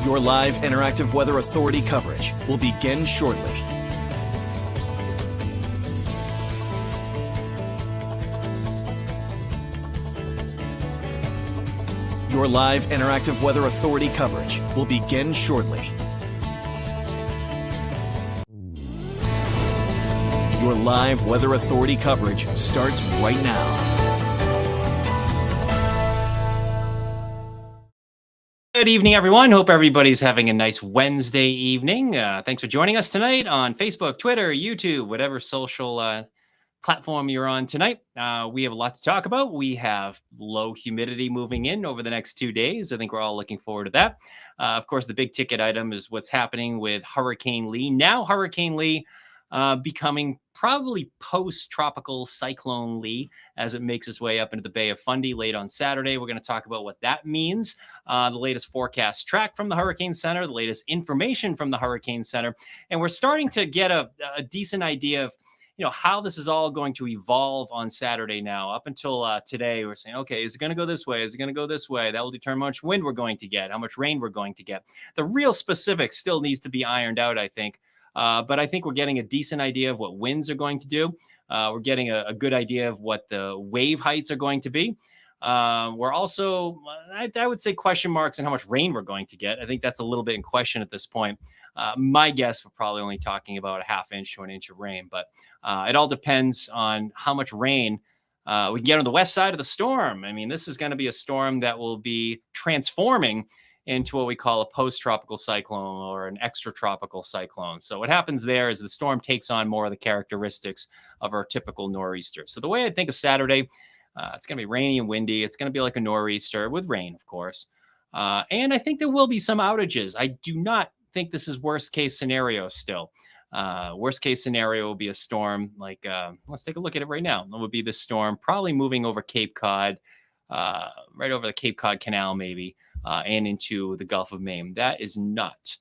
Your live interactive Weather Authority coverage will begin shortly. Your live interactive Weather Authority coverage will begin shortly. Your live Weather Authority coverage starts right now. Good evening, everyone. Hope everybody's having a nice Wednesday evening. Thanks for joining us tonight on Facebook, Twitter, YouTube, whatever social platform you're on tonight. We have a lot to talk about. We have low humidity moving in over the next 2 days. I think we're all looking forward to that. Of course, the big ticket item is what's happening with Hurricane Lee. Now, Hurricane Lee becoming probably post-tropical Cyclone Lee as it makes its way up into the Bay of Fundy late on Saturday. We're going to talk about what that means, the latest forecast track from the Hurricane Center, the latest information from the Hurricane Center, and we're starting to get a decent idea of how this is all going to evolve on Saturday now. Up until today, we're saying, okay, is it going to go this way? Is it going to go this way? That will determine how much wind we're going to get, how much rain we're going to get. The real specifics still needs to be ironed out, I think. But I think we're getting a decent idea of what winds are going to do. We're getting a good idea of what the wave heights are going to be. We're also, I would say, question marks on how much rain we're going to get. I think that's a little bit in question at this point. My guess, we're probably only talking about a half inch to an inch of rain, but it all depends on how much rain we can get on the west side of the storm. I mean, this is going to be a storm that will be transforming into what we call a post-tropical cyclone or an extratropical cyclone. So what happens there is the storm takes on more of the characteristics of our typical nor'easter. So the way I think of Saturday, it's going to be rainy and windy. It's going to be like a nor'easter with rain, of course. And I think there will be some outages. I do not think this is worst case scenario still. Worst case scenario will be a storm like, let's take a look at it right now. It would be this storm probably moving over Cape Cod, right over the Cape Cod Canal maybe, and into the Gulf of Maine. That is not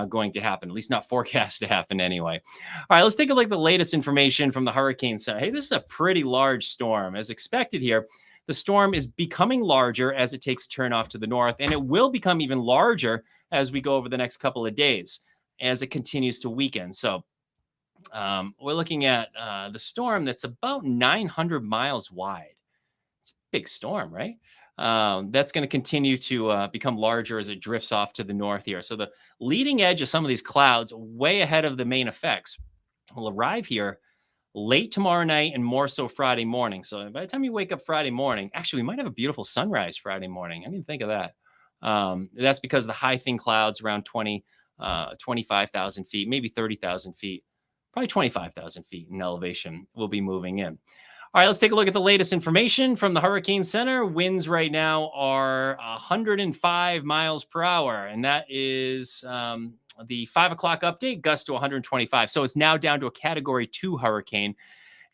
going to happen, at least not forecast to happen anyway. All right, let's take a look at the latest information from the Hurricane Center. Hey, this is a pretty large storm. As expected here, the storm is becoming larger as it takes a turn off to the north, and it will become even larger as we go over the next couple of days as it continues to weaken. So we're looking at the storm that's about 900 miles wide. It's a big storm, right? That's going to continue to become larger as it drifts off to the north here. So the leading edge of some of these clouds, way ahead of the main effects, will arrive here late tomorrow night and more so Friday morning. So by the time you wake up Friday morning, actually, we might have a beautiful sunrise Friday morning. I didn't think of that. That's because the high thin clouds around 25,000 feet, maybe 30,000 feet, probably 25,000 feet in elevation will be moving in. All right, let's take a look at the latest information from the Hurricane Center. Winds right now are 105 miles per hour, and that is the 5 o'clock update, gust to 125. So it's now down to a Category 2 hurricane,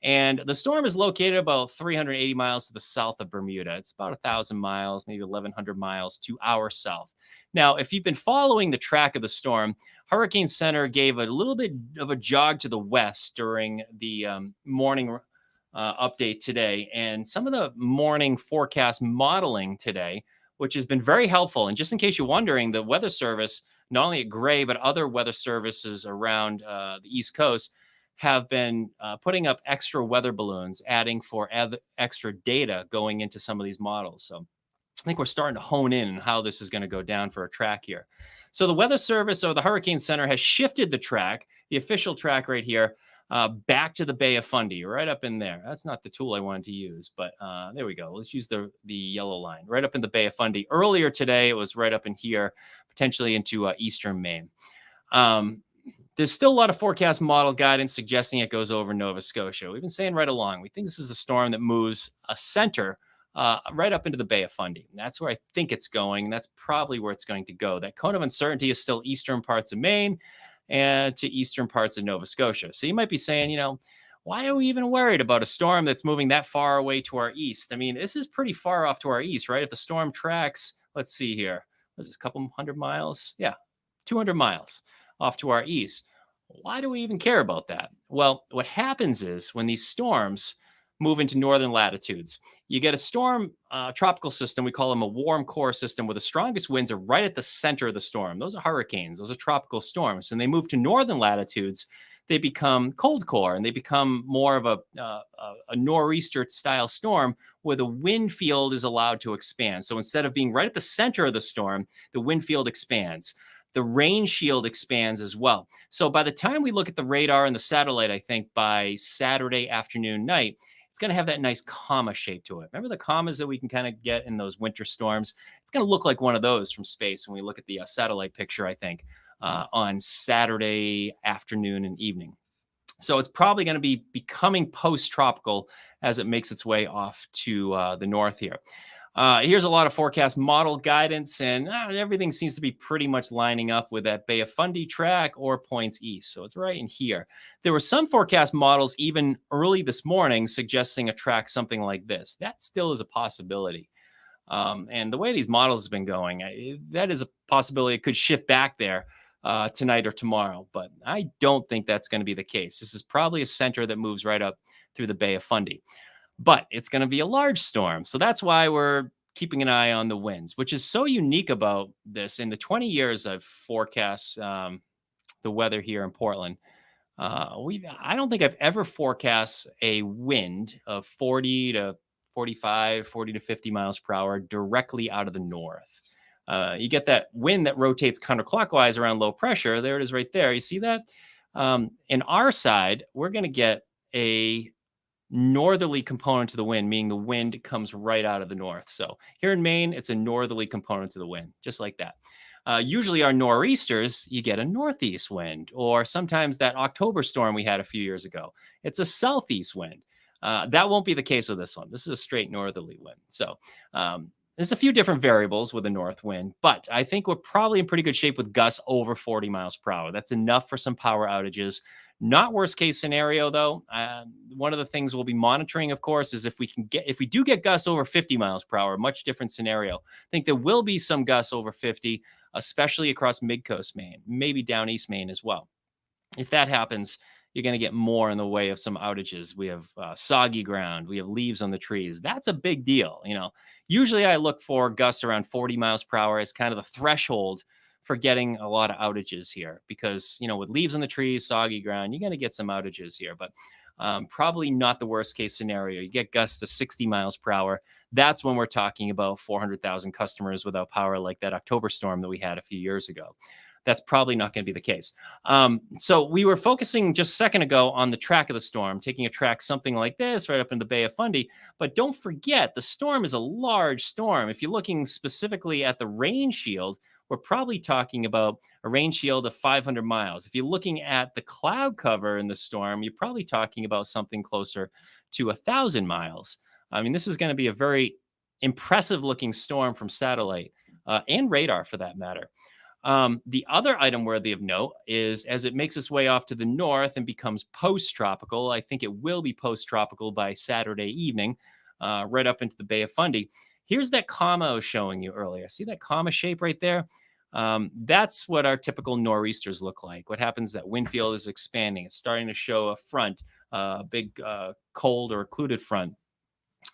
and the storm is located about 380 miles to the south of Bermuda. It's about 1,000 miles, maybe 1,100 miles to our south. Now, if you've been following the track of the storm, Hurricane Center gave a little bit of a jog to the west during the morning update today, and some of the morning forecast modeling today, which has been very helpful. And just in case you're wondering, the Weather Service, not only at Gray, but other weather services around the East Coast have been putting up extra weather balloons, adding for extra data going into some of these models. So I think we're starting to hone in on how this is going to go down for a track here. So the Weather Service or the Hurricane Center has shifted the track, the official track right here, back to the Bay of Fundy, right up in there. That's not the tool I wanted to use, but there we go. Let's use the yellow line, right up in the Bay of Fundy. Earlier today, it was right up in here, potentially into eastern Maine. There's still a lot of forecast model guidance suggesting it goes over Nova Scotia. We've been saying right along, we think this is a storm that moves a center right up into the Bay of Fundy. And that's where I think it's going. And that's probably where it's going to go. That cone of uncertainty is still eastern parts of Maine and to eastern parts of Nova Scotia. So you might be saying, why are we even worried about a storm that's moving that far away to our east? I mean, this is pretty far off to our east, right? If the storm tracks, let's see here, was this a couple hundred miles? Yeah, 200 miles off to our east. Why do we even care about that? Well, what happens is when these storms move into northern latitudes. You get a storm tropical system. We call them a warm core system, where the strongest winds are right at the center of the storm. Those are hurricanes. Those are tropical storms. And they move to northern latitudes. They become cold core, and they become more of a nor'easter style storm, where the wind field is allowed to expand. So instead of being right at the center of the storm, the wind field expands. The rain shield expands as well. So by the time we look at the radar and the satellite, I think by Saturday afternoon, night, it's going to have that nice comma shape to it. Remember the commas that we can kind of get in those winter storms? It's going to look like one of those from space when we look at the satellite picture, I think, on Saturday afternoon and evening. So it's probably going to be becoming post-tropical as it makes its way off to the north here. Here's a lot of forecast model guidance, and everything seems to be pretty much lining up with that Bay of Fundy track or points east. So it's right in here. There were some forecast models even early this morning suggesting a track something like this. That still is a possibility. And the way these models have been going, that is a possibility. It could shift back there tonight or tomorrow, but I don't think that's going to be the case. This is probably a center that moves right up through the Bay of Fundy. But it's going to be a large storm. So that's why we're keeping an eye on the winds, which is so unique about this. In the 20 years I've forecast the weather here in Portland, I don't think I've ever forecast a wind of 40 to 45, 40 to 50 miles per hour directly out of the north. You get that wind that rotates counterclockwise around low pressure. There it is right there. You see that? In our side, we're going to get a northerly component to the wind, meaning the wind comes right out of the north. So here in Maine, it's a northerly component to the wind, just like that. Usually our nor'easters, you get a northeast wind, or sometimes that October storm we had a few years ago, it's a southeast wind. That won't be the case with this one. This is a straight northerly wind. So there's a few different variables with the north wind, but I think we're probably in pretty good shape with gusts over 40 miles per hour. That's enough for some power outages. Not worst case scenario, though. One of the things we'll be monitoring, of course, is if we do get gusts over 50 miles per hour, much different scenario. I think there will be some gusts over 50, especially across mid-coast Maine, maybe down east Maine as well. If that happens, you're going to get more in the way of some outages. We have soggy ground. We have leaves on the trees. That's a big deal. Usually I look for gusts around 40 miles per hour as kind of the threshold for getting a lot of outages here, because, with leaves on the trees, soggy ground, you're going to get some outages here, but probably not the worst case scenario. You get gusts to 60 miles per hour. That's when we're talking about 400,000 customers without power, like that October storm that we had a few years ago. That's probably not going to be the case. So we were focusing just a second ago on the track of the storm, taking a track something like this right up in the Bay of Fundy. But don't forget, the storm is a large storm. If you're looking specifically at the rain shield, we're probably talking about a rain shield of 500 miles. If you're looking at the cloud cover in the storm, you're probably talking about something closer to 1,000 miles. I mean, this is going to be a very impressive looking storm from satellite and radar for that matter. The other item worthy of note is as it makes its way off to the north and becomes post-tropical, I think it will be post-tropical by Saturday evening, right up into the Bay of Fundy. Here's that comma I was showing you earlier. See that comma shape right there? That's what our typical nor'easters look like. What happens, that wind field is expanding. It's starting to show a front, a big cold or occluded front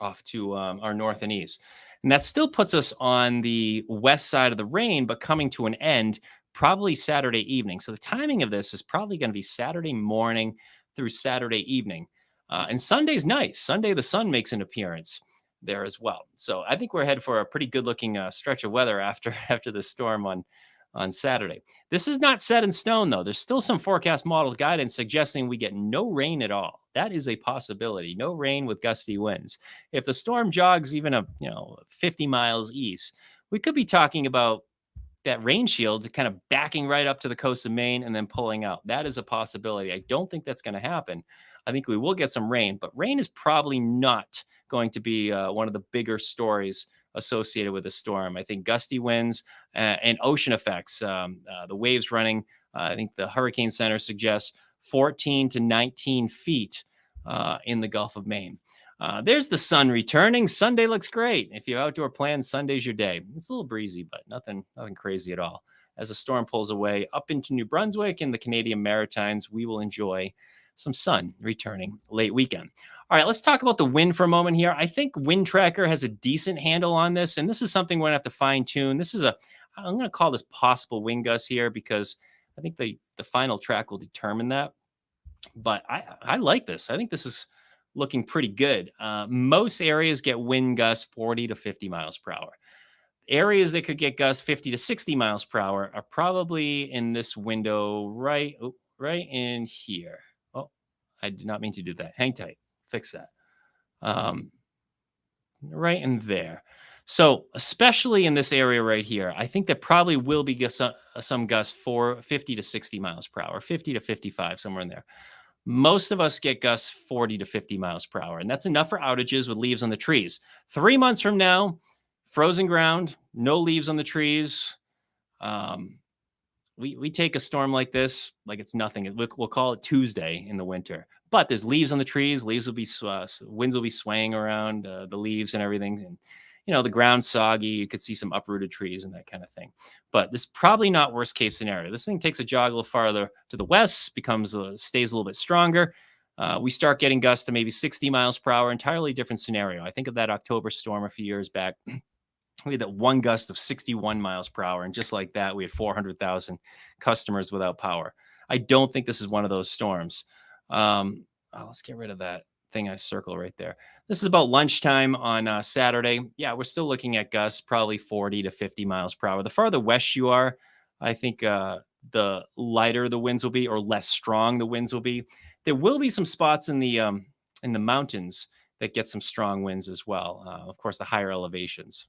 off to our north and east. And that still puts us on the west side of the rain, but coming to an end probably Saturday evening. So the timing of this is probably going to be Saturday morning through Saturday evening. And Sunday's nice. Sunday, the sun makes an appearance there as well. So I think we're headed for a pretty good looking stretch of weather after the storm on Saturday. This is not set in stone, though. There's still some forecast model guidance suggesting we get no rain at all. That is a possibility. No rain with gusty winds. If the storm jogs even 50 miles east, we could be talking about that rain shield kind of backing right up to the coast of Maine and then pulling out. That is a possibility. I don't think that's going to happen. I think we will get some rain, but rain is probably not going to be one of the bigger stories associated with the storm. I think gusty winds and ocean effects, the waves running, I think the Hurricane Center suggests 14 to 19 feet in the Gulf of Maine. There's the sun returning. Sunday looks great. If you have outdoor plans, Sunday's your day. It's a little breezy, but nothing crazy at all. As the storm pulls away up into New Brunswick and the Canadian Maritimes, we will enjoy some sun returning late weekend. All right, let's talk about the wind for a moment here. I think Wind Tracker has a decent handle on this, and this is something we're gonna have to fine tune. I'm gonna call this possible wind gusts here because I think the final track will determine that. But I like this. I think this is looking pretty good. Most areas get wind gusts 40 to 50 miles per hour. Areas that could get gusts 50 to 60 miles per hour are probably in this window right in here. Oh, I did not mean to do that. Hang tight. Fix that. Um, right in there. So, especially in this area right here, I think there probably will be some gusts for 50 to 60 miles per hour, 50 to 55, somewhere in there. Most of us get gusts 40 to 50 miles per hour, and that's enough for outages with leaves on the trees. 3 months from now, frozen ground, no leaves on the trees. Um, we take a storm like this like it's nothing. We'll call it Tuesday in the winter. But there's leaves on the trees. Leaves will be winds will be swaying around the leaves and everything, and the ground's soggy. You could see some uprooted trees and that kind of thing. But this is probably not worst case scenario. This thing takes a jog a little farther to the west, stays a little bit stronger. We start getting gusts to maybe 60 miles per hour. Entirely different scenario. I think of that October storm a few years back. We had that one gust of 61 miles per hour. And just like that, we had 400,000 customers without power. I don't think this is one of those storms. Let's get rid of that thing I circle right there. This is about lunchtime on Saturday. Yeah, we're still looking at gusts, probably 40 to 50 miles per hour. The farther west you are, I think the lighter the winds will be, or less strong the winds will be. There will be some spots in the mountains that get some strong winds as well. Of course, the higher elevations.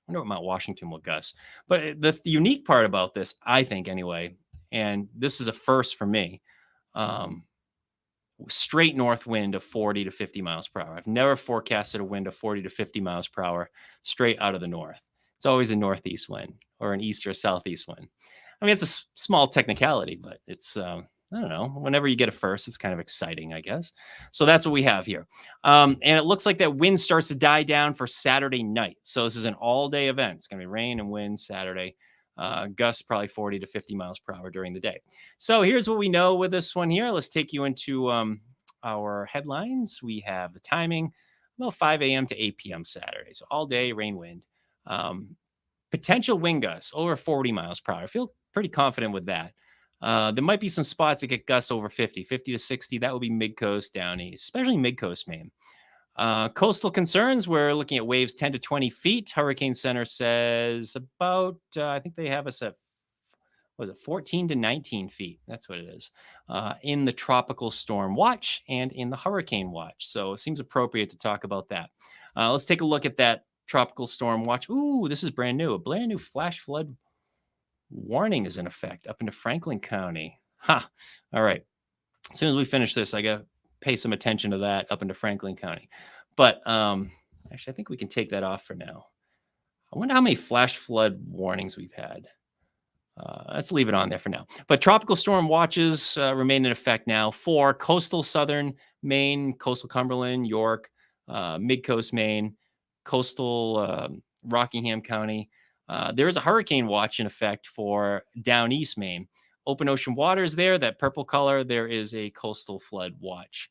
I wonder what Mount Washington will gust. But the unique part about this, I think anyway, and this is a first for me, straight north wind of 40 to 50 miles per hour. I've never forecasted a wind of 40 to 50 miles per hour straight out of the north. It's always a northeast wind or an east or southeast wind. I mean, it's a small technicality, but it's, I don't know, whenever you get a first, it's kind of exciting, I guess. So that's what we have here. And it looks like that wind starts to die down for Saturday night. So this is an all-day event. It's going to be rain and wind Saturday. Gusts probably 40 to 50 miles per hour during the day. So here's what we know with this one here. Let's take you into our headlines. We have the timing, about 5 a.m. to 8 p.m. Saturday. So all day, rain, wind. Potential wind gusts over 40 miles per hour. I feel pretty confident with that. There might be some spots that get gusts over 50 to 60. That would be mid-coast down east, especially mid-coast Maine. Coastal concerns, we're looking at waves 10 to 20 feet. Hurricane Center says about, I think they have us at, 14 to 19 feet. That's what it is. In the tropical storm watch and in the hurricane watch. So it seems appropriate to talk about that. Let's take a look at that tropical storm watch. Ooh, this is brand new. A brand new flash flood warning is in effect up into Franklin County. All right. As soon as we finish this, I got to pay some attention to that up into Franklin County. But actually, I think we can take that off for now. I wonder how many flash flood warnings we've had. Let's leave it on there for now. But tropical storm watches remain in effect now for coastal southern Maine, coastal Cumberland, York, mid-coast Maine, coastal Rockingham County. There is a hurricane watch in effect for down east Maine. Open ocean waters there, that purple color, there is a coastal flood watch.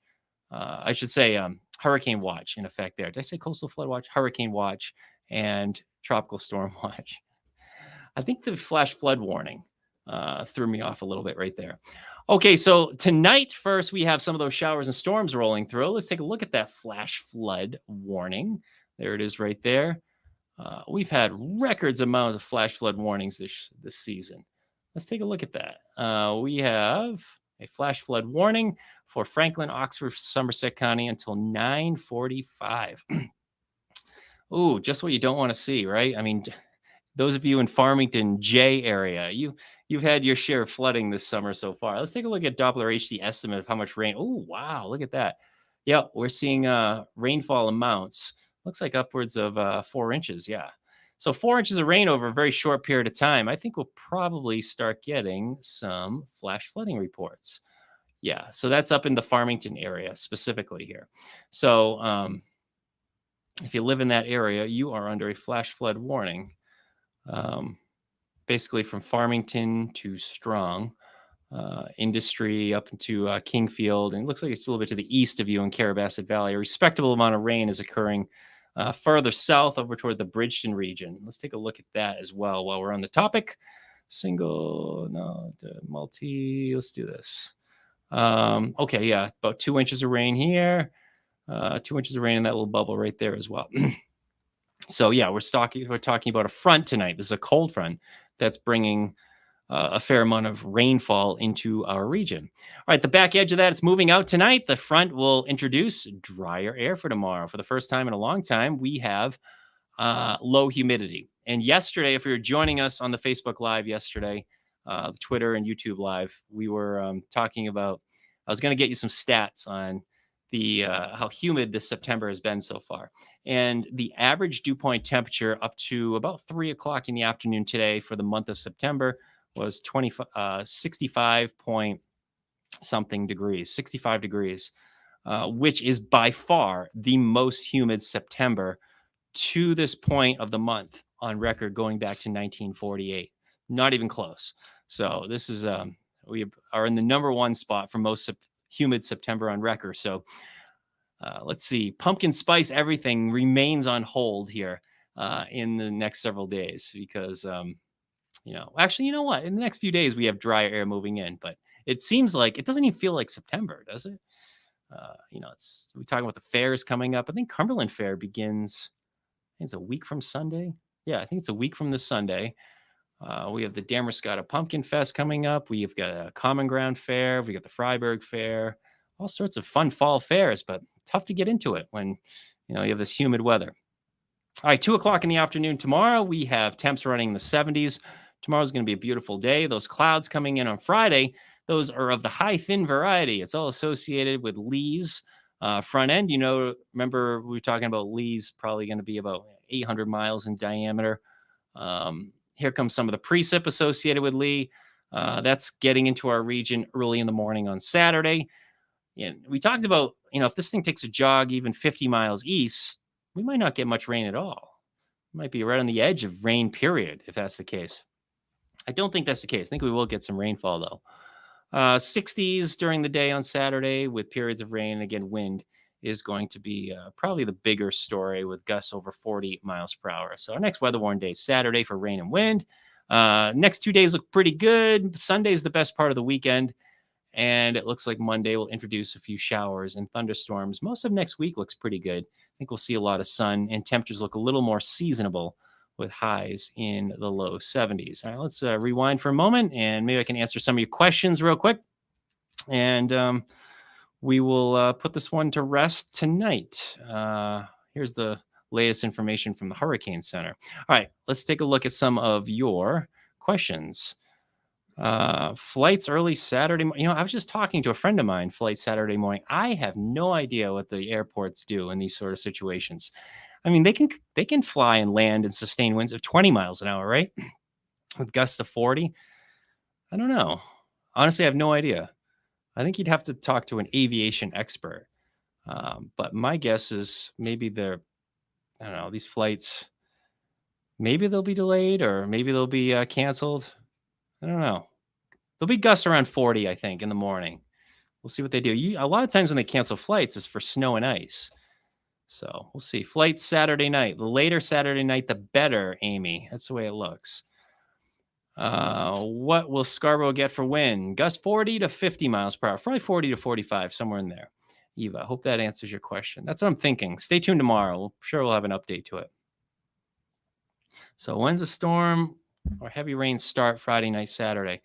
I should say hurricane watch in effect there. Did I say coastal flood watch? Hurricane watch and tropical storm watch. I think the flash flood warning threw me off a little bit right there. Okay, so tonight, first, we have some of those showers and storms rolling through. Let's take a look at that flash flood warning. There it is right there. We've had records amounts of flash flood warnings this season. Let's take a look at that. We have a flash flood warning for Franklin, Oxford, Somerset County until 9:45. Ooh, just what you don't want to see, right? I mean, those of you in Farmington, J area, you've had your share of flooding this summer so far. Let's take a look at Doppler HD estimate of how much rain. Oh, wow, look at that. Yeah, we're seeing rainfall amounts. Looks like upwards of 4 inches. Yeah. So 4 inches of rain over a very short period of time. I think we'll probably start getting some flash flooding reports. Yeah. So that's up in the Farmington area specifically here. So if you live in that area, you are under a flash flood warning. Basically from Farmington to Strong. Industry up into Kingfield, and it looks like it's a little bit to the east of you in Carabasset Valley. A respectable amount of rain is occurring further south over toward the Bridgeton region. Let's take a look at that as well while we're on the topic. Multi, let's do this. Okay, yeah, about 2 inches of rain here, 2 inches of rain in that little bubble right there as well. So yeah, we're talking about a front tonight. This is a cold front that's bringing a fair amount of rainfall into our region. All right, the back edge of that, it's moving out tonight. The front will introduce drier air for tomorrow. For the first time in a long time, we have low humidity. And yesterday, if you were joining us on the Facebook Live yesterday, Twitter and YouTube Live, we were talking about, I was going to get you some stats on the how humid this September has been so far. And the average dew point temperature up to about 3 o'clock in the afternoon today for the month of September was 65 point something degrees, 65 degrees, which is by far the most humid September to this point of the month on record going back to 1948. Not even close. So this is, we are in the number one spot for most humid September on record. So let's see, pumpkin spice everything remains on hold here in the next several days because, actually, you know what? In the next few days, we have drier air moving in, but it seems like it doesn't even feel like September, does it? We're talking about the fairs coming up. I think Cumberland Fair begins, I think it's a week from Sunday. Yeah, I think it's a week from this Sunday. We have the Damascotta Pumpkin Fest coming up. We've got a Common Ground Fair. We got the Freiburg Fair. All sorts of fun fall fairs, but tough to get into it when you have this humid weather. All right, 2 o'clock in the afternoon tomorrow, we have temps running in the 70s. Tomorrow's going to be a beautiful day. Those clouds coming in on Friday, those are of the high thin variety. It's all associated with Lee's front end. Remember we were talking about Lee's probably going to be about 800 miles in diameter. Here comes some of the precip associated with Lee. That's getting into our region early in the morning on Saturday. And we talked about, if this thing takes a jog even 50 miles east, we might not get much rain at all. It might be right on the edge of rain, period, if that's the case. I don't think that's the case. I think we will get some rainfall, though. 60s during the day on Saturday with periods of rain. Again, wind is going to be probably the bigger story with gusts over 40 miles per hour. So our next weather-warned day is Saturday for rain and wind. Next 2 days look pretty good. Sunday's the best part of the weekend. And it looks like Monday will introduce a few showers and thunderstorms. Most of next week looks pretty good. I think we'll see a lot of sun and temperatures look a little more seasonable with highs in the low 70s. All right, let's rewind for a moment and maybe I can answer some of your questions real quick. And we will put this one to rest tonight. Here's the latest information from the Hurricane Center. All right, let's take a look at some of your questions. Flights early Saturday. I was just talking to a friend of mine, flight Saturday morning. I have no idea what the airports do in these sort of situations. I mean, they can fly and land and sustain winds of 20 miles an hour, right? With gusts of 40. I don't know. Honestly, I have no idea. I think you'd have to talk to an aviation expert. But my guess is maybe these flights, maybe they'll be delayed or maybe they'll be canceled. I don't know. There'll be gusts around 40, I think, in the morning. We'll see what they do. A lot of times when they cancel flights, it's for snow and ice. So we'll see. Flights Saturday night. The later Saturday night, the better, Amy. That's the way it looks. What will Scarborough get for wind? Gust 40 to 50 miles per hour. Probably 40 to 45, somewhere in there. Eva, I hope that answers your question. That's what I'm thinking. Stay tuned tomorrow. We'll have an update to it. So when's the storm or heavy rain start Friday night, Saturday?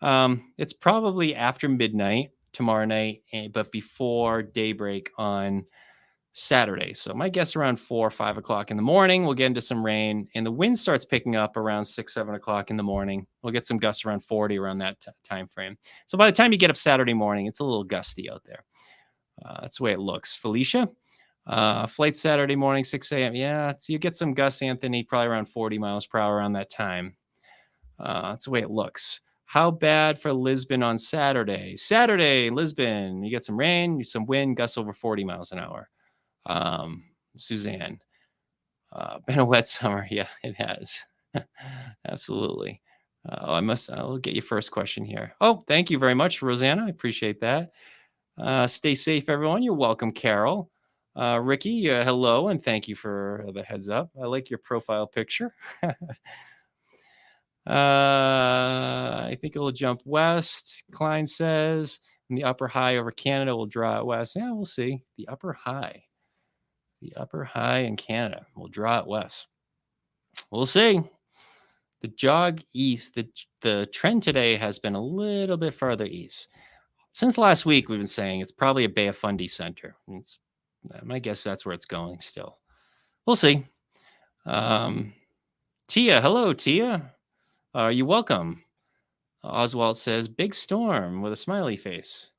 It's probably after midnight tomorrow night, but before daybreak on Saturday. So my guess around 4 or 5 o'clock in the morning, we'll get into some rain and the wind starts picking up around 6, 7 o'clock in the morning. We'll get some gusts around 40 around that time frame. So by the time you get up Saturday morning, it's a little gusty out there. That's the way it looks. Felicia, flight Saturday morning, 6 a.m. Yeah, you get some gusts, Anthony, probably around 40 miles per hour around that time. That's the way it looks. How bad for Lisbon on Saturday? Saturday, Lisbon, you get some rain, some wind, gusts over 40 miles an hour. Suzanne, been a wet summer. Yeah, it has. Absolutely. I'll get your first question here. Oh, thank you very much, Rosanna. I appreciate that. Stay safe, everyone. You're welcome, Carol. Ricky, hello, and thank you for the heads up. I like your profile picture. I think it will jump west, Klein says. And the upper high over Canada will draw it west. Yeah, we'll see. The upper high in Canada will draw it west. We'll see. The jog east, the trend today has been a little bit farther east. Since last week, we've been saying it's probably a Bay of Fundy center. It's my guess that's where it's going still. We'll see. Tia, hello, Tia. You're welcome. Oswald says, big storm with a smiley face.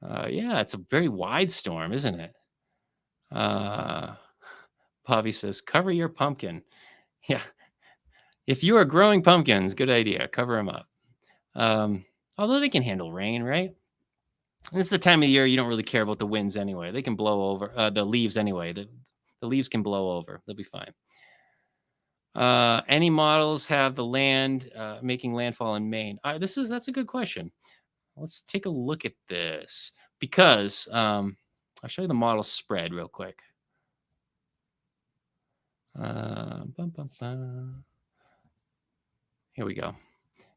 Yeah, it's a very wide storm, isn't it? Bobby says, cover your pumpkin. Yeah. If you are growing pumpkins, good idea. Cover them up. Although they can handle rain, right? This is the time of year you don't really care about the winds anyway. They can blow over the leaves anyway. The leaves can blow over. They'll be fine. Any models have the land making landfall in Maine? That's a good question. Let's take a look at this because I'll show you the model spread real quick. Here we go.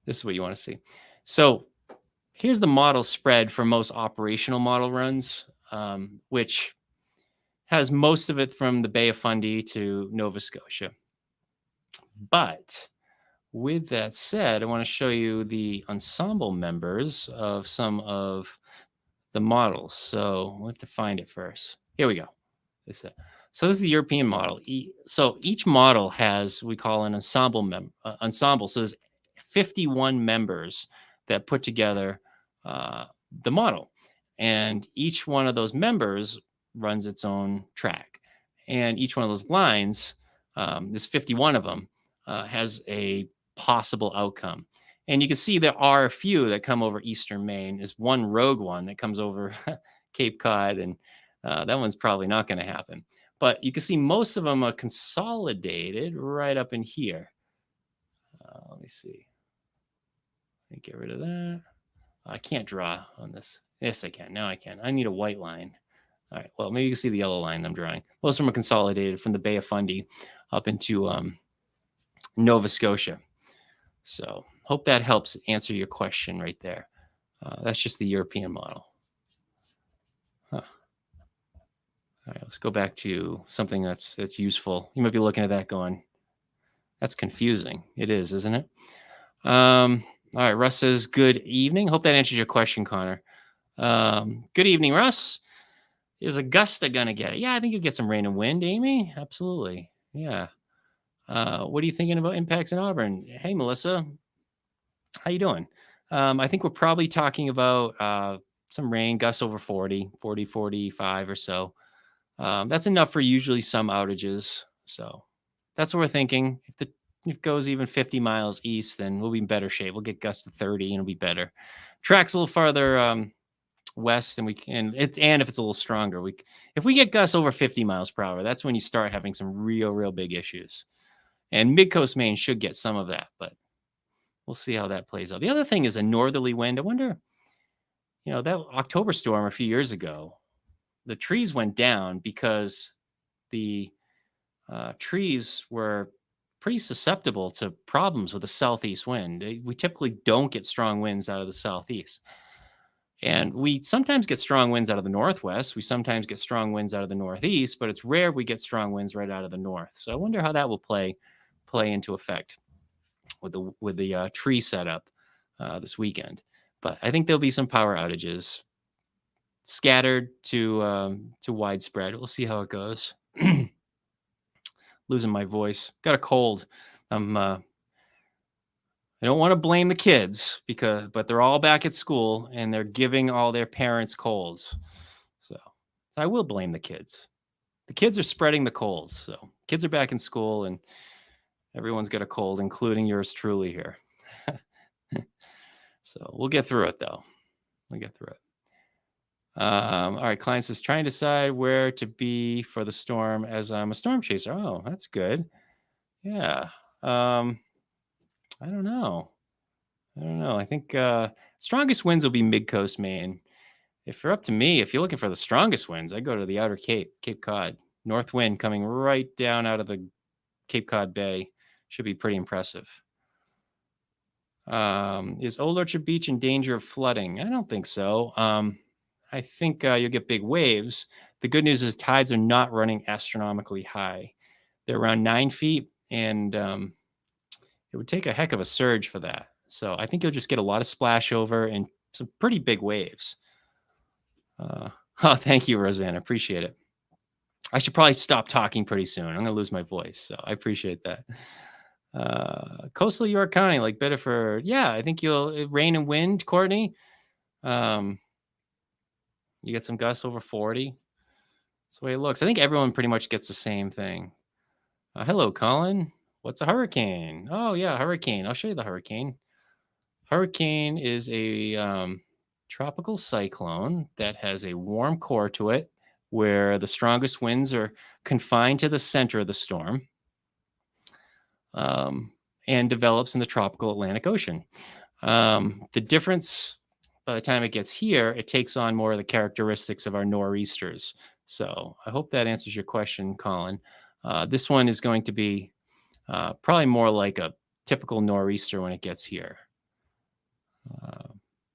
This is what you want to see. So here's the model spread for most operational model runs, which has most of it from the Bay of Fundy to Nova Scotia. But with that said, I want to show you the ensemble members of some of the models. So we'll have to find it first. Here we go. So this is the European model. So each model has, we call an ensemble ensemble. So there's 51 members that put together the model. And each one of those members runs its own track. And each one of those lines, there's 51 of them, has a possible outcome. And you can see there are a few that come over Eastern Maine. There's one rogue one that comes over Cape Cod, and that one's probably not going to happen. But you can see most of them are consolidated right up in here. Let me see. Let me get rid of that. I can't draw on this. Yes, I can. Now I can. I need a white line. All right. Well, maybe you can see the yellow line I'm drawing. Most of them are consolidated from the Bay of Fundy up into Nova Scotia. So hope that helps answer your question right there. That's just the European model. Huh. All right, let's go back to something that's useful. You might be looking at that going, that's confusing. It is, isn't it? All right, Russ says, good evening. Hope that answers your question, Connor. Good evening, Russ. Is Augusta going to get it? Yeah, I think you'll get some rain and wind, Amy. Absolutely. Yeah. What are you thinking about impacts in Auburn? Hey, Melissa. How you doing? I think we're probably talking about some rain, gusts over 40, 45 or so. That's enough for usually some outages. So that's what we're thinking. If it goes even 50 miles east, then we'll be in better shape. We'll get gusts to 30 and it'll be better. Tracks a little farther west than we can. And if it's a little stronger, if we get gusts over 50 miles per hour, that's when you start having some real big issues. And mid-coast Maine should get some of that, but we'll see how that plays out. The other thing is a northerly wind. I wonder, that October storm a few years ago, the trees went down because the trees were pretty susceptible to problems with the southeast wind. We typically don't get strong winds out of the southeast. And we sometimes get strong winds out of the northwest. We sometimes get strong winds out of the northeast, but it's rare we get strong winds right out of the north. So I wonder how that will play into effect with the tree setup this weekend. But I think there'll be some power outages scattered to widespread. We'll see how it goes. Losing my voice. Got a cold. I don't want to blame the kids but they're all back at school and they're giving all their parents colds. So I will blame the kids. The kids are spreading the colds. So kids are back in school and everyone's got a cold, including yours truly here. So we'll get through it though. We'll get through it. All right. Client says, trying to decide where to be for the storm as I'm a storm chaser. Oh, that's good. Yeah. I don't know. I think strongest winds will be mid-coast Maine. If you're up to me, if you're looking for the strongest winds, I go to the outer Cape, Cape Cod. North wind coming right down out of the Cape Cod Bay. Should be pretty impressive. Is Old Orchard Beach in danger of flooding? I don't think so. I think you'll get big waves. The good news is tides are not running astronomically high. They're around 9 feet, and it would take a heck of a surge for that. So I think you'll just get a lot of splash over and some pretty big waves. Oh, thank you, Rosanna. Appreciate it. I should probably stop talking pretty soon. I'm going to lose my voice. So I appreciate that. Coastal York County, like Biddeford. Yeah, I think you'll rain and wind, Courtney. You get some gusts over 40. That's the way it looks. I think everyone pretty much gets the same thing. Hello, Colin. What's a hurricane? Oh, yeah, hurricane. I'll show you the hurricane. Hurricane is a tropical cyclone that has a warm core to it where the strongest winds are confined to the center of the storm and develops in the tropical Atlantic Ocean. The difference, by the time it gets here, it takes on more of the characteristics of our nor'easters. So I hope that answers your question, Colin. This one is going to be probably more like a typical nor'easter when it gets here.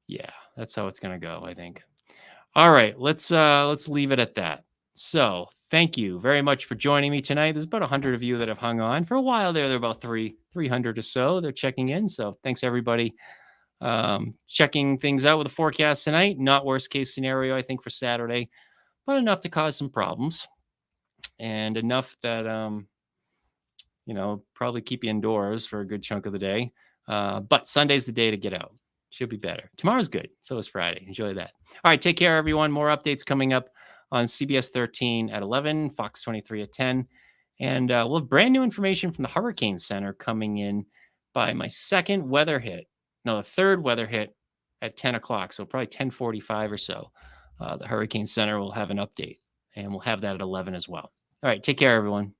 Yeah, that's how it's going to go, I think. All right, let's leave it at that. So thank you very much for joining me tonight. There's about 100 of you that have hung on for a while there. There are about 300 or so. They're checking in. So thanks, everybody. Checking things out with the forecast tonight. Not worst case scenario, I think, for Saturday, but enough to cause some problems and enough that, probably keep you indoors for a good chunk of the day. But Sunday's the day to get out. Should be better. Tomorrow's good. So is Friday. Enjoy that. All right. Take care, everyone. More updates coming up on CBS 13 at 11, Fox 23 at 10. And we'll have brand new information from the Hurricane Center coming in by my third weather hit at 10 o'clock. So probably 10:45 or so. The Hurricane Center will have an update, and we'll have that at 11 as well. All right. Take care, everyone.